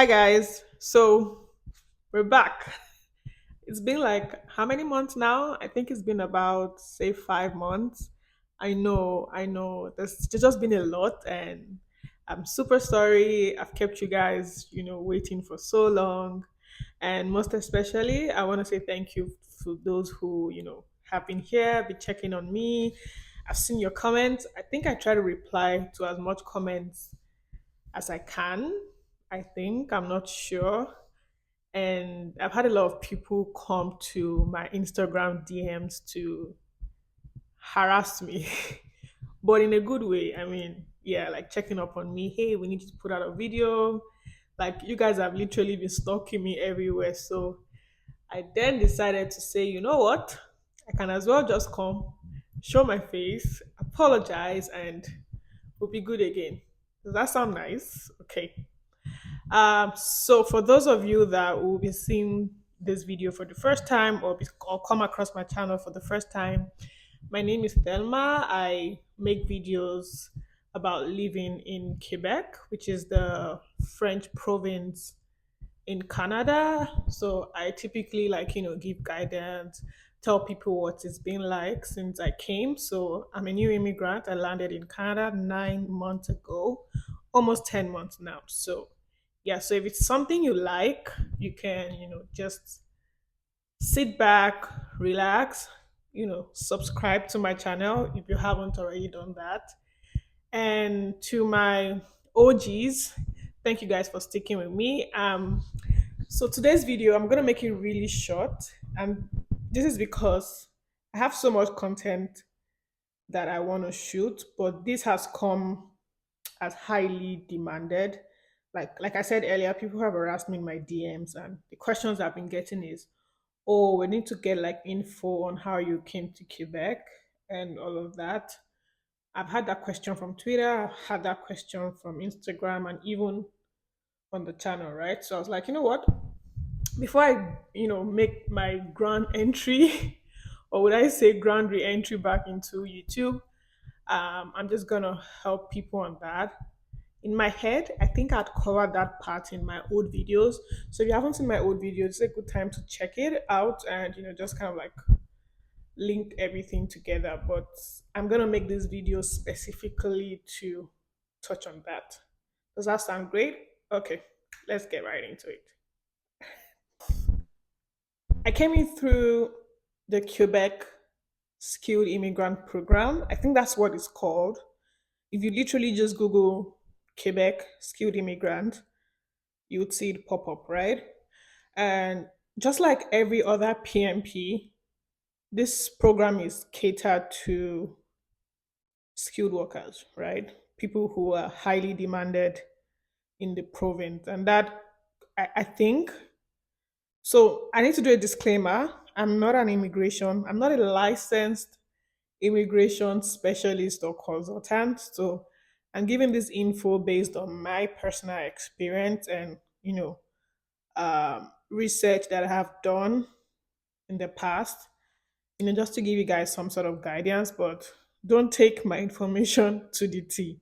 Hi guys. So we're back. It's been like how many months now? I think it's been about say 5 months. I know. There's just been a lot, and I'm super sorry. I've kept you guys, waiting for so long. And most especially, I want to say thank you to those who, have been here, been checking on me. I've seen your comments. I think I try to reply to as much comments as I can. I think. I'm not sure. And I've had a lot of people come to my Instagram DMs to harass me, but in a good way. I mean, yeah, like checking up on me. Hey, we need to put out a video. Like, you guys have literally been stalking me everywhere. So I then decided to say, you know what? I can as well just come, show my face, apologize, and we'll be good again. Does that sound nice? Okay. So for those of you that will be seeing this video for the first time or come across my channel for the first time, my name is Thelma. I make videos about living in Quebec, which is the French province in Canada. So I typically give guidance, tell people what it's been like since I came. So I'm a new immigrant. I landed in Canada 9 months ago, almost 10 months now. So yeah, so if it's something you like, you can, just sit back, relax, subscribe to my channel if you haven't already done that. And to my OGs, thank you guys for sticking with me. So today's video, I'm gonna make it really short, and this is because I have so much content that I want to shoot, but this has come as highly demanded. Like I said earlier, people have harassed me in my DMs, and the questions I've been getting is, "Oh, we need to get like info on how you came to Quebec and all of that." I've had that question from Twitter, I've had that question from Instagram, and even on the channel, right? So I was like, you know what? Before I, make my grand entry, or would I say grand re-entry back into YouTube, I'm just gonna help people on that. In my head, I think I'd covered that part in my old videos. So if you haven't seen my old videos, it's a good time to check it out and just kind of like link everything together. But I'm gonna make this video specifically to touch on that. Does that sound great? Okay, let's get right into it. I came in through the Quebec Skilled Immigrant Program. I think that's what it's called. If you literally just Google Quebec Skilled Immigrant, you would see it pop up, right? And just like every other PMP, this program is catered to skilled workers, right? People who are highly demanded in the province. And that, I think, so I need to do a disclaimer. I'm not a licensed immigration specialist or consultant. So I'm giving this info based on my personal experience and, research that I have done in the past, just to give you guys some sort of guidance, but don't take my information to the T.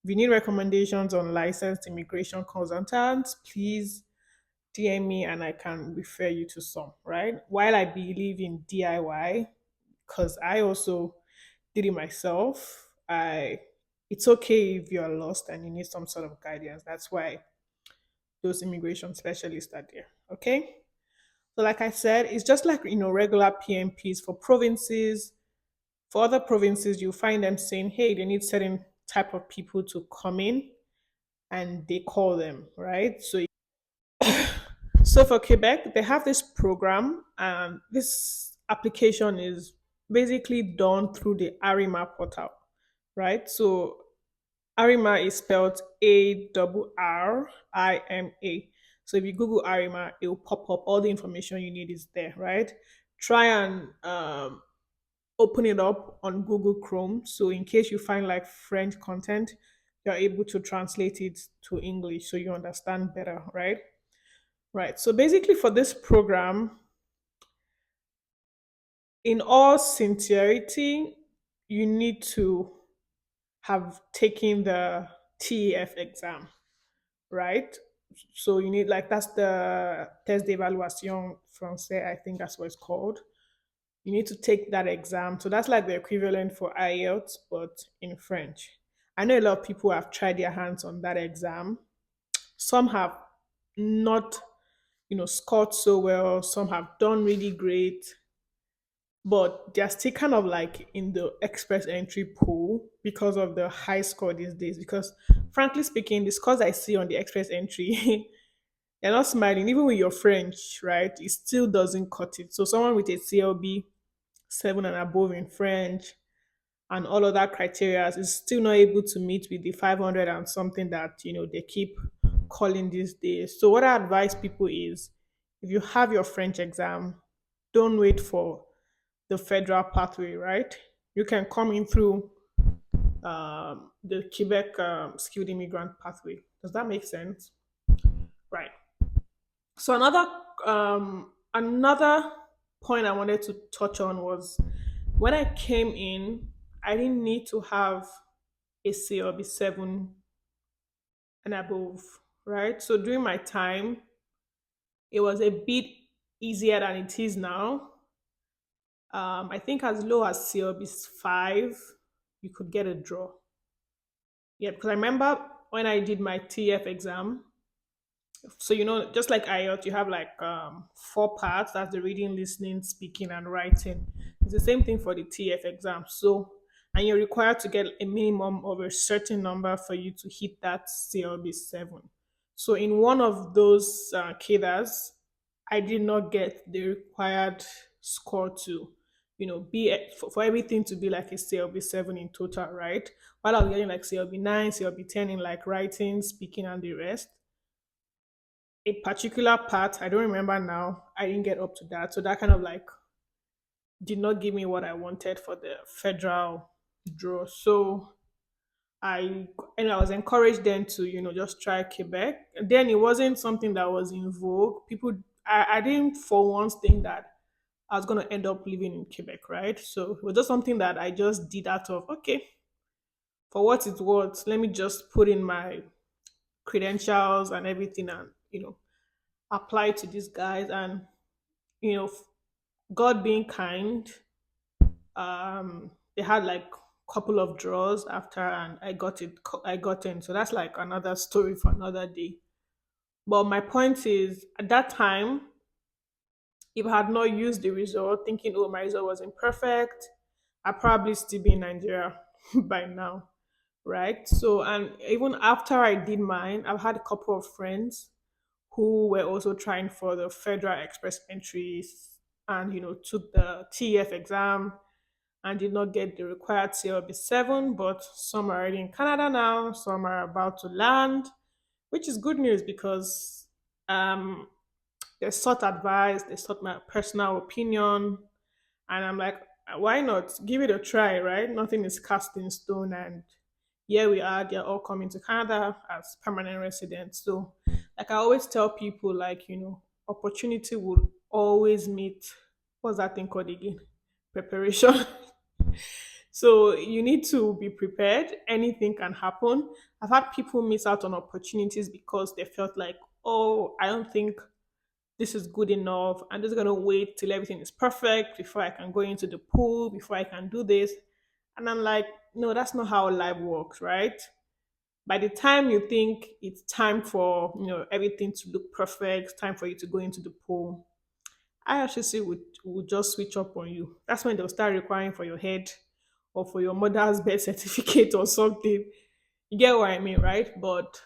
If you need recommendations on licensed immigration consultants, please DM me and I can refer you to some, right? While I believe in DIY, because I also did it myself, it's okay if you're lost and you need some sort of guidance. That's why those immigration specialists are there. Okay. So like I said, it's just like regular PMPs for provinces. For other provinces, you find them saying, hey, they need certain type of people to come in and they call them, right? So for Quebec, they have this program, and this application is basically done through the Arima portal, right? So Arima is spelled Arima. So if you Google Arima, it will pop up. All the information you need is there, right? Try and open it up on Google Chrome. So in case you find like French content, you're able to translate it to English so you understand better, right? Right. So basically, for this program, in all sincerity, you need to have taken the TEF exam, right? So you need like that's the test d'évaluation français, I think that's what it's called. You need to take that exam. So that's like the equivalent for IELTS, but in French. I know a lot of people have tried their hands on that exam. Some have not, scored so well. Some have done really great, but they're still kind of like in the express entry pool because of the high score these days. Because frankly speaking, the scores I see on the express entry, you're not smiling. Even with your French, right? It still doesn't cut it. So someone with a CLB 7 and above in French and all of that criteria is still not able to meet with the 500 and something that they keep calling these days. So what I advise people is, if you have your French exam, don't wait for the federal pathway, right? You can come in through the Quebec skilled immigrant pathway. Does that make sense? Right. So another point I wanted to touch on was, when I came in, I didn't need to have a C or B7 and above, right? So during my time, it was a bit easier than it is now. I think as low as C or B5, you could get a draw. Yeah, because I remember when I did my TF exam, so just like IELTS, you have like four parts. That's the reading, listening, speaking, and writing. It's the same thing for the TF exam. So, and you're required to get a minimum of a certain number for you to hit that CLB 7. So in one of those cadres, I did not get the required score to be for everything to be like a CLB 7 in total, right? While I was getting like CLB 9, CLB 10 in like writing, speaking, and the rest. A particular part, I don't remember now, I didn't get up to that. So that kind of like did not give me what I wanted for the federal draw. So I was encouraged then to, just try Quebec. And then it wasn't something that was in vogue. I didn't for once think that I was gonna end up living in Quebec, right? So it was just something that I just did out of, okay, for what it's worth, let me just put in my credentials and everything, and apply to these guys. And you know God being kind, they had like couple of draws after, and I got in. So that's like another story for another day. But my point is, at that time, if I had not used the result thinking, oh, my result wasn't perfect, I'd probably still be in Nigeria by now, right? So, and even after I did mine, I've had a couple of friends who were also trying for the federal express entries, and took the TEF exam and did not get the required CLB 7. But some are already in Canada now, some are about to land, which is good news because um, they sought advice, they sought my personal opinion, and I'm like, why not give it a try, right? Nothing is cast in stone, and here we are. They're all coming to Canada as permanent residents. So, like I always tell people, like opportunity will always meet. What's that thing called again? Preparation. So you need to be prepared. Anything can happen. I've had people miss out on opportunities because they felt like, oh, I don't think this is good enough. I'm just gonna wait till everything is perfect before I can go into the pool, before I can do this. And I'm like, no, that's not how life works, right? By the time you think it's time for everything to look perfect, time for you to go into the pool, IRCC would just switch up on you. That's when they'll start requiring for your head or for your mother's birth certificate or something. You get what I mean, right? But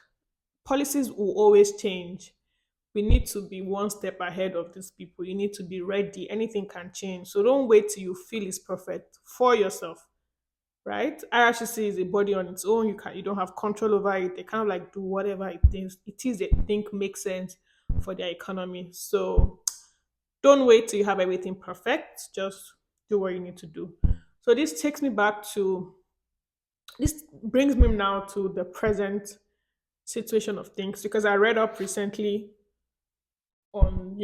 policies will always change. We need to be one step ahead of these people. You need to be ready. Anything can change. So don't wait till you feel it's perfect for yourself, right? IRCC is a body on its own. You don't have control over it. They kind of like do whatever it is they think makes sense for their economy. So don't wait till you have everything perfect. Just do what you need to do. So this brings me now to the present situation of things, because I read up recently on,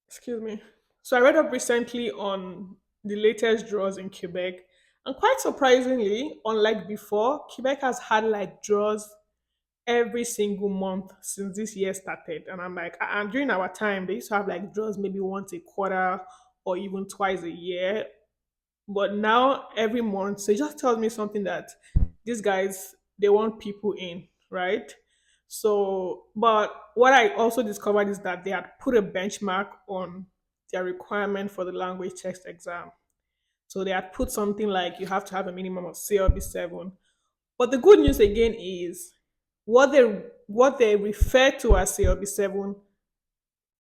excuse me. So I read up recently on the latest draws in Quebec. And quite surprisingly, unlike before, Quebec has had like draws every single month since this year started. And I'm like, and during our time, they used to have like draws maybe once a quarter or even twice a year. But now every month, so it just tells me something that these guys they want people in, right? So, but what I also discovered is that they had put a benchmark on their requirement for the language test exam. So they had put something like you have to have a minimum of CLB 7. But the good news again is what they refer to as CLB 7.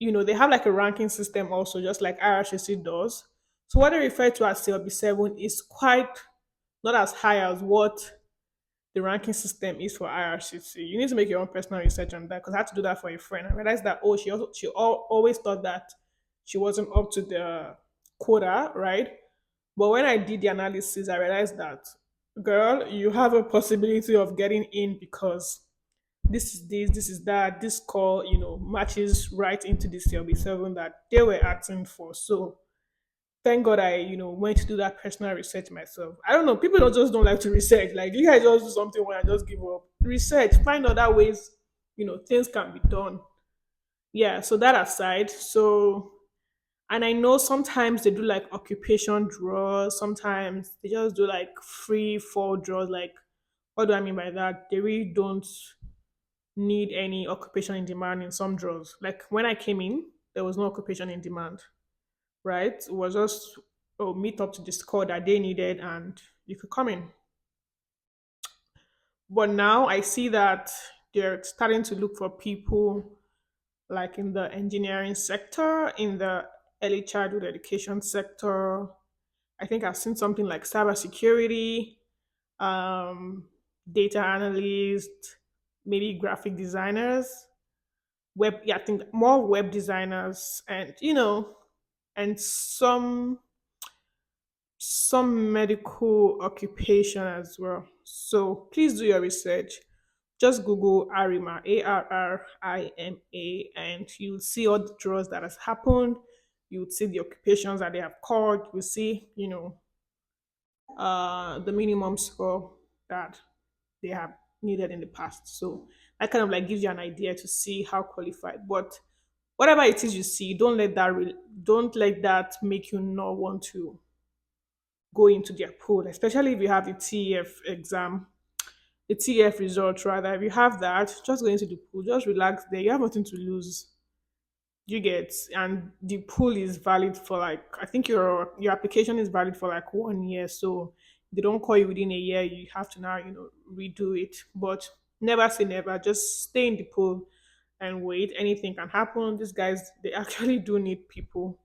They have like a ranking system also, just like IRCC does. So what they refer to as CLB 7 is quite not as high as what the ranking system is for IRCC. You need to make your own personal research on that because I had to do that for a friend. I realized that always thought that she wasn't up to the quota, right? But when I did the analysis, I realized that, girl, you have a possibility of getting in because this is that, this call, matches right into the CLB 7 that they were asking for. So thank God I, went to do that personal research myself. I don't know, people don't like to research. Like you guys just do something when I just give up. Research, find other ways, things can be done. Yeah, so that aside, so and I know sometimes they do like occupation draws, sometimes they just do like free fall draws. Like, what do I mean by that? They really don't need any occupation in demand in some draws. Like when I came in, there was no occupation in demand, right? It was just meet up to the score that they needed and you could come in. But now I see that they're starting to look for people like in the engineering sector, in the early childhood education sector. I think I've seen something like cybersecurity, um, data analyst, maybe graphic designers, I think more web designers, and and some medical occupation as well. So please do your research. Just Google Arima, Arrima, and you'll see all the draws that has happened. You'll see the occupations that they have called. You'll see, the minimum score that they have needed in the past. So that kind of like gives you an idea to see how qualified. But whatever it is you see, don't let that make you not want to go into their pool, especially if you have the TEF exam, the TEF results rather. If you have that, just go into the pool, just relax there. You have nothing to lose. You get, and the pool is valid for like, I think your application is valid for like 1 year. So they don't call you within a year, you have to now, redo it. But never say never. Just stay in the pool and wait. Anything can happen. These guys, they actually do need people.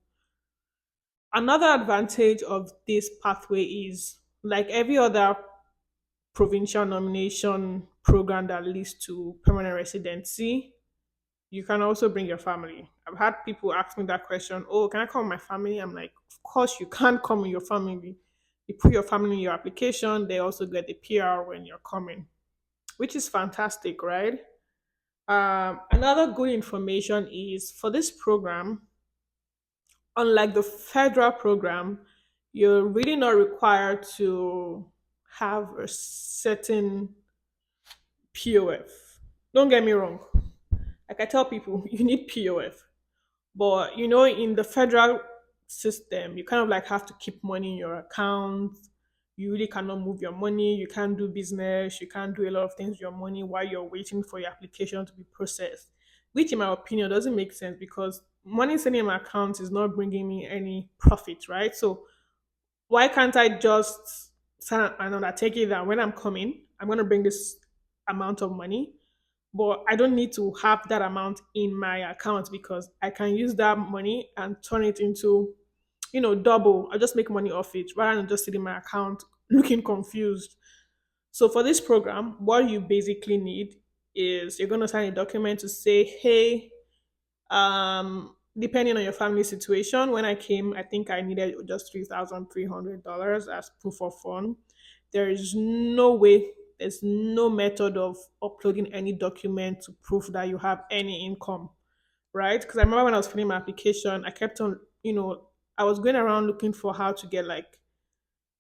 Another advantage of this pathway is like every other provincial nomination program that leads to permanent residency, you can also bring your family. I've had people ask me that question, oh, can I come with my family? I'm like, of course you can't come with your family. You put your family in your application, they also get the PR when you're coming, which is fantastic, right? Another good information is for this program, unlike the federal program, you're really not required to have a certain POF. Don't get me wrong. Like I tell people, you need POF. But in the federal system, you kind of like have to keep money in your account. You really cannot move your money. You can't do business. You can't do a lot of things with your money while you're waiting for your application to be processed. Which, in my opinion, doesn't make sense because money sitting in my account is not bringing me any profit, right? So why can't I just sign an undertaking that when I'm coming, I'm going to bring this amount of money, but I don't need to have that amount in my account because I can use that money and turn it into, double. I just make money off it rather than just sitting in my account looking confused. So for this program, what you basically need is you're going to sign a document to say, hey, depending on your family situation, when I came, I think I needed just $3,300 as proof of fund. There is no way, there's no method of uploading any document to prove that you have any income, right? Because I remember when I was filling my application, I kept on, I was going around looking for how to get like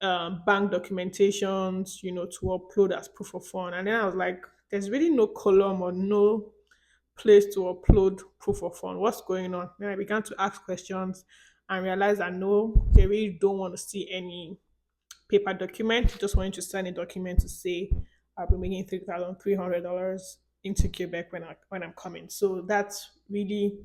bank documentations, to upload as proof of fund. And then I was like, there's really no column or no place to upload proof of fund. What's going on? Then I began to ask questions and realized that no, they really don't want to see any paper document. They just want you to sign a document to say I'll be making $3,300 into Quebec when I'm coming. So that's really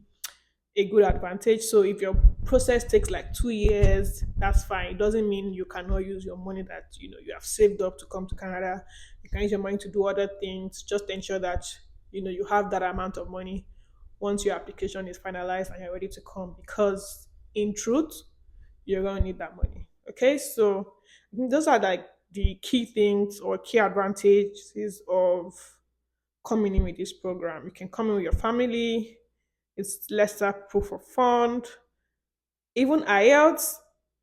a good advantage. So if your process takes like 2 years, that's fine. It doesn't mean you cannot use your money that you have saved up to come to Canada. You can use your money to do other things. Just ensure that you have that amount of money once your application is finalized and you're ready to come. Because in truth, you're gonna need that money. Okay, so I think those are like the key things or key advantages of coming in with this program. You can come in with your family. It's lesser proof of fund. Even IELTS,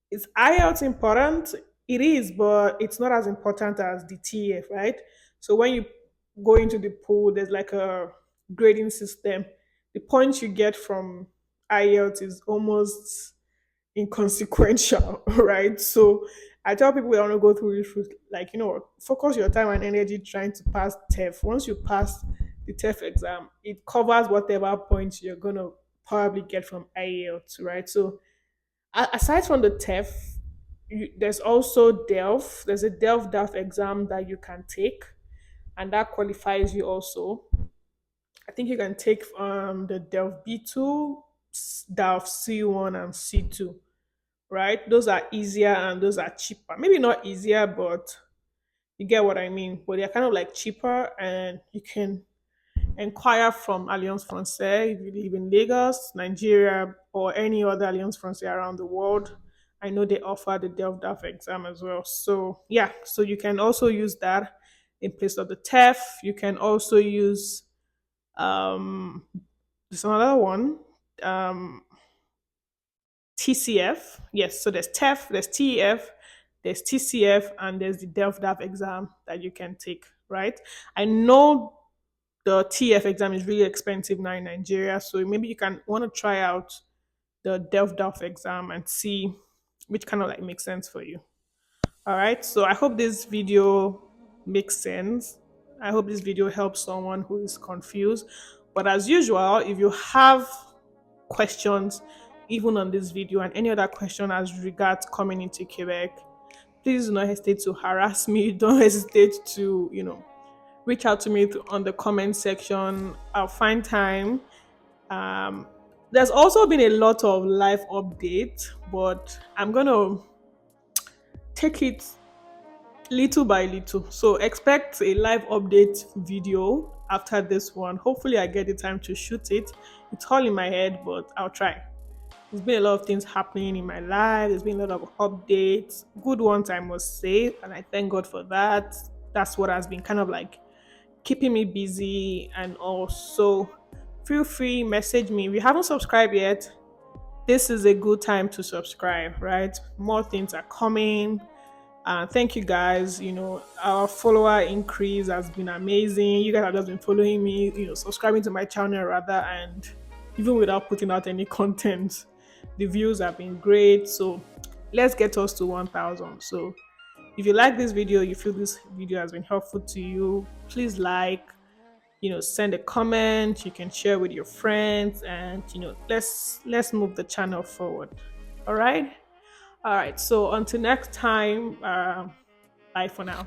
is IELTS important? It is, but it's not as important as the TEF, right? So when you go into the pool, there's like a grading system. The points you get from IELTS is almost inconsequential, right? So I tell people that want to go through this route, like, focus your time and energy trying to pass TEF. Once you pass the TEF exam, it covers whatever points you're going to probably get from IELTS, right? So aside from the TEF, there's also DELF. There's a DELF exam that you can take, and that qualifies you also. I think you can take the DELF B2, DELF C1, and C2, right? Those are easier and those are cheaper. Maybe not easier, but you get what I mean. But they're kind of like cheaper, and you can inquire from Alliance Francaise if you live in Lagos, Nigeria, or any other Alliance Francaise around the world. I know they offer the DELF exam as well. So yeah, so you can also use that in place of the TEF. You can also use um there's another one. Um TCF. Yes, so there's TEF, there's TEF, there's TCF, and there's the DELF exam that you can take, right? I know the TF exam is really expensive now in Nigeria, so maybe you can want to try out the DELF exam and see which kind of like makes sense for you. All right, so I hope this video makes sense. I hope this video helps someone who is confused. But as usual, if you have questions, even on this video and any other question as regards coming into Quebec, please do not hesitate to harass me. Don't hesitate to, reach out to me on the comment section. I'll find time. Um, there's also been a lot of live updates, but I'm gonna take it little by little. So expect a live update video after this one. Hopefully, I get the time to shoot it. It's all in my head, but I'll try. There's been a lot of things happening in my life. There's been a lot of updates, good ones, I must say, and I thank God for that. That's what has been kind of like keeping me busy. And also, feel free, message me. If you haven't subscribed yet, this is a good time to subscribe, right? More things are coming. Thank you guys. Our follower increase has been amazing. You guys have just been following me, subscribing to my channel rather, and even without putting out any content, the views have been great. So let's get us to 1,000. So if you like this video, you feel this video has been helpful to you, please send a comment. You can share with your friends, and let's move the channel forward. All right. So until next time, bye for now.